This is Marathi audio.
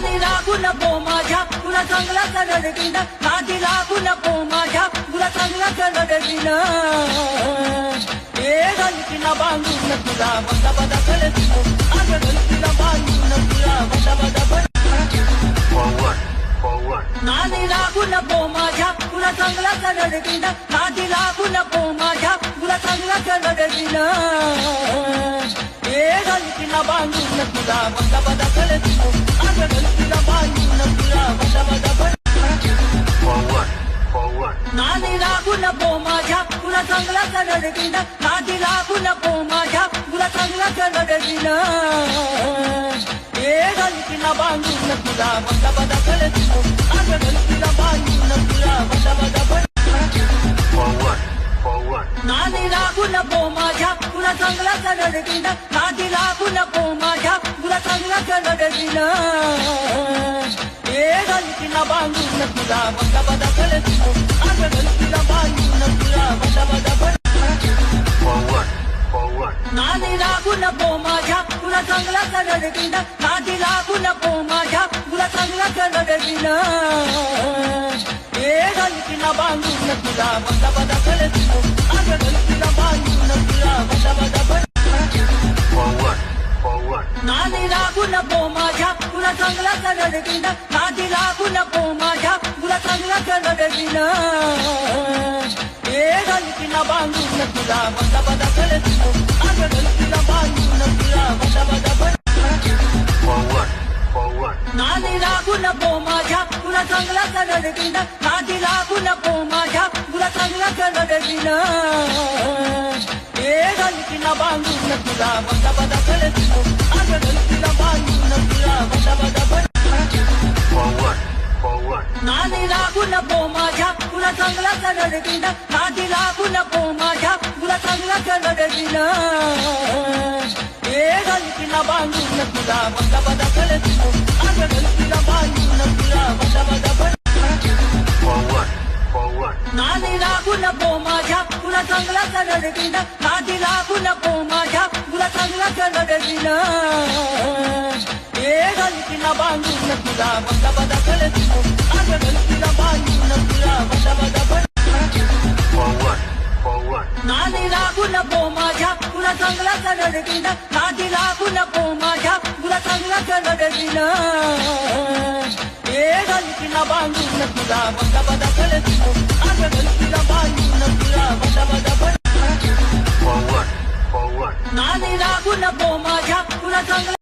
नादी लागू नको माझ्या तुला चांगला करड दिन नादी लागू नको माझ्या तुला चांगला करड दिन ए गलतीला बांधून तुला बदा बदा करतो अगं गलतीला बांधून तुला बदा बदा नादी लागू नको माझ्या तुला चांगला करड दिन नादी लागू नको माझ्या तुला चांगला करड दिन ए गलतीला बांधून तुला बदा बदा करतो अगं गलतीला बांधून तुला बदा बदा नादी लागू नको माझ्या तुला चांगला करड दिन नादी लागू नको माझ्या तुला चांगला करड दिन ए गलतीला बांधून तुला बदा बदा करतो अगं गलतीला बांधून तुला बदा बदा नादी लागू नको माझ्या तुला चांगला करड दिन नादी लागू नको माझ्या तुला चांगला करड दिन ए गलतीला बांधून तुला बदा बदा करतो अगं गलतीला बांधून तुला बदा बदा नादी लागू नको माझ्या तुला चांगला करड दिन नादी लागू नको माझ्या तुला चांगला करड दिन ए गलतीला बांधून तुला बदा बदा करतो अगं गलतीला बांधून तुला बदा बदा नादी लागू नको माझ्या तुला चांगला करड दिन नादी लागू नको माझ्या तुला चांगला करड दिन ए गलतीला बांधून तुला बदा बदा करतो अगं गलतीला बांधून तुला बदा बदा नादी लागू नको माझ्या तुला चांगला करड दिन नादी लागू नको माझ्या तुला चांगला करड दिन ए गलतीला बांधून तुला बदा बदा करतो अगं गलतीला बांधून तुला बदा बदा नादी लागू नको माझ्या तुला चांगला करड दिन नादी लागू नको माझ्या तुला चांगला करड दिन ए गलतीला बांधून तुला बदा बदा करतो अगं गलतीला बांधून तुला बदा बदा नादी लागू नको माझ्या तुला चांगला करड दिन नादी लागू नको माझ्या तुला चांगला करड दिन ए गलतीला बांधून तुला बदा बदा करतो अगं गलतीला बांधून तुला बदा बदा नादी लागू नको माझ्या तुला चांगला करड दिन नादी लागू नको माझ्या तुला चांगला करड दिन ए गलतीला बांधून तुला बदा बदा करतो अगं गलतीला बांधून तुला बदा बदा नादी लागू नको माझ्या तुला चांगला